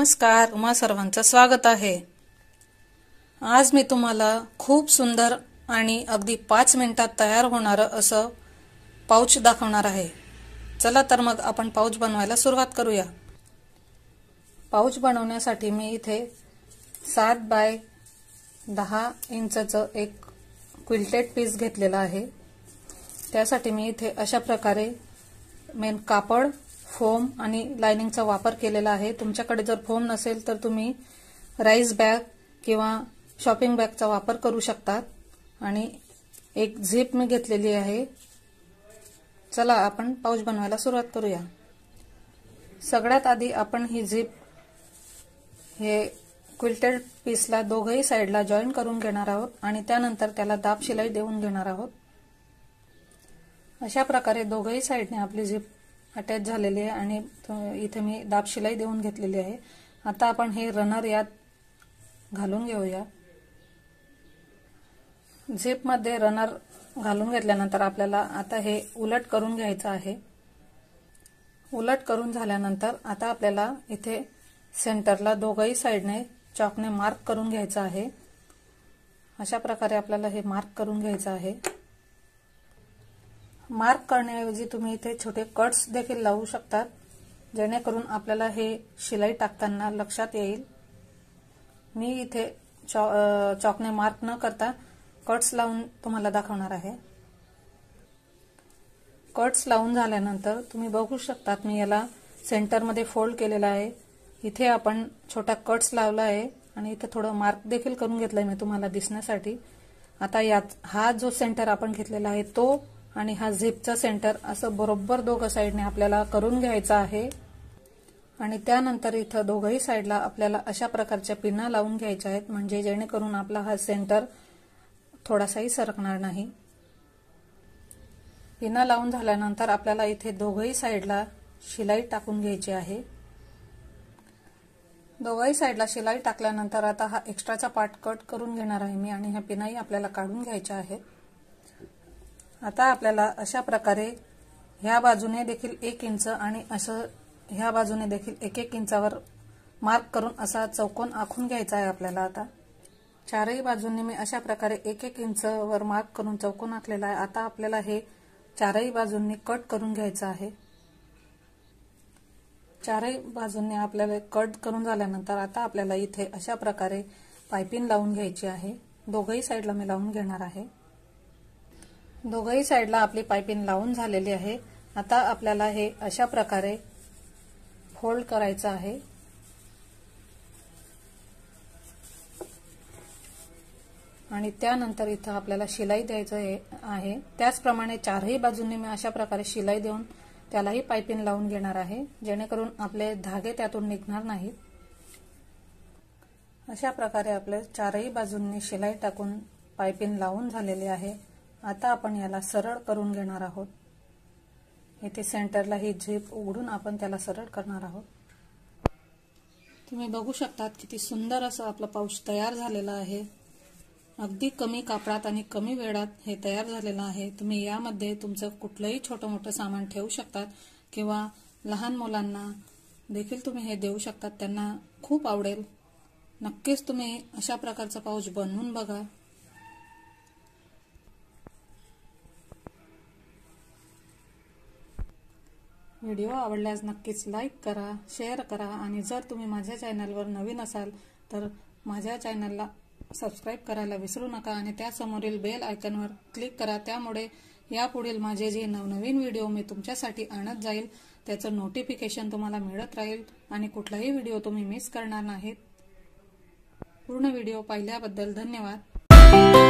नमस्कार, तुम्हा सर्वांचं स्वागत आहे। आज मी तुम्हाला खूप सुंदर आणि अगदी 5 मिनिटात तयार होणारं असं पाउच दाखवणार आहे। चला तर मग आपण पाउच बनवायला सुरुवात करूया। पाउच बनवण्यासाठी मी इथे 7 बाय 10 इंचचं एक क्विल्टेड पीस घेतलेला आहे। त्यासाठी मी इथे अशा प्रकारे मेन कापड, फोम आणि लाइनिंगचा वापर केलेला आहे। तुमच्याकडे जर फोम नसेल तर तुम्ही राईस बॅग किंवा शॉपिंग बॅगचा वापर करू शकता। आणि एक झिप मी घेतलेली आहे। चला आपण पाउच बनवायला सुरुवात करूया। सगळ्यात आधी आपण ही झिप हे क्विल्टेड पीसला दोघही साइडला जॉइन करून घेणार आहोत आणि त्यानंतर त्याला दाब शिलाई देऊन घेणार आहोत। अशा प्रकारे दोघही साइडने आपली झिप अटॅच झालेली आहे आणि इथे मी दाब शिलाई देऊन घेतलेली आहे। आता आपण हे रनर यात घालून घेऊया। झिप मध्ये रनर घालून घेतल्यानंतर आपल्याला आता हे उलट करून घ्यायचं आहे। उलट करून झाल्यानंतर आता आपल्याला इथे सेंटरला दोघही साइडने चॉकने मार्क करून घ्यायचं आहे। अशा प्रकारे आपल्याला हे मार्क करून घ्यायचं आहे। मार्क करण्याऐवजी तुम्ही इथे छोटे कट्स देखील लावू शकता, जेणेकरून आपल्याला हे शिलाई टाकताना लक्षात येईल। मी इथे चॉकने मार्क न करता कट्स लावून तुम्हाला दाखवणार आहे। कट्स लावून झाल्यानंतर तुम्ही बघू शकता मी याला सेंटर मध्ये फोल्ड केलेला आहे। इथे आपण छोटा कट्स लावला आहे आणि इथे थोडं मार्क देखील करून घेतलंय मी तुम्हाला दिसण्यासाठी। आता यात हा जो सेंटर आपण घेतलेला आहे तो आणि हा झिपचा सेंटर असं बरोबर दोघं साइडने आपल्याला करून घ्यायचा आहे। आणि त्यानंतर इथं दोघही साइडला आपल्याला अशा प्रकारच्या पिना लावून घ्यायच्या आहेत, म्हणजे जेणेकरून आपला हा सेंटर थोडासाही सरकणार नाही। पिना लावून झाल्यानंतर आपल्याला इथे दोघही साइडला शिलाई टाकून घ्यायची आहे। दोघही साइडला शिलाई टाकल्यानंतर आता हा एक्स्ट्राचा पार्ट कट करून घेणार आहे मी आणि ह्या पिनाही आपल्याला काढून घ्यायच्या आहेत। आता आपल्याला अशा प्रकारे ह्या बाजूने देखील 1 इंच आणि असं ह्या बाजूने देखील 1-1 इंचावर मार्क करून असा चौकोन आखून घ्यायचा आहे आपल्याला। आता चारही बाजूंनी मी अशा प्रकारे 1-1 इंचवर मार्क करून चौकोन आखलेला आहे। आता आपल्याला हे चारही बाजूंनी कट करून घ्यायचं आहे। चारही बाजूंनी आपल्याला कट करून झाल्यानंतर आता आपल्याला इथे अशा प्रकारे पाइपिंग लावून घ्यायची आहे। दोघही साइडला मी लावून घेणार आहे। दोघही साइडला आपली पाइपिंग लावून झालेली आहे। आता आपल्याला हे अशा प्रकारे फोल्ड करायचं आहे। आणि त्यानंतर इथं आपल्याला शिलाई द्यायचं आहे। त्याचप्रमाणे चारही बाजूंनी मी अशा प्रकारे शिलाई देऊन त्यालाही पाइपिंग लावून घेणार आहे, जेणेकरून आपले धागे त्यातून निघणार नाहीत। अशा प्रकारे आपले चारही बाजूंनी शिलाई टाकून पाइपिंग लावून झालेली आहे। आता आपण याला सरळ करून घेणार आहोत। इथे सेंटरला ही झिप उघडून आपण त्याला सरळ करणार आहोत। तुम्ही बघू शकता किती सुंदर असं आपलं पाउच तयार झालेलं आहे। अगदी कमी कापडात आणि कमी वेळात हे तयार झालेलं आहे। तुम्ही यामध्ये तुमचं कुठलंही छोटं मोठं सामान ठेवू शकता किंवा लहान मुलांना देखील तुम्ही हे देऊ शकता, त्यांना खूप आवडेल। नक्कीच तुम्ही अशा प्रकारचा पाउच बनवून बघा। व्हिडिओ आवडल्यास नक्कीच लाईक करा, शेअर करा आणि जर तुम्ही माझ्या चॅनलवर नवीन असाल तर माझ्या चॅनलला सबस्क्राइब करायला विसरू नका आणि त्यासमोरील बेल आयकॉनवर क्लिक करा। त्यामुळे यापुढील माझे जे नवनवीन व्हिडिओ मी तुमच्यासाठी आणत जाईल त्याचं नोटिफिकेशन तुम्हाला मिळत राहील आणि कुठलाही व्हिडिओ तुम्ही मिस करणार नाहीत। पूर्ण व्हिडिओ पाहिल्याबद्दल धन्यवाद।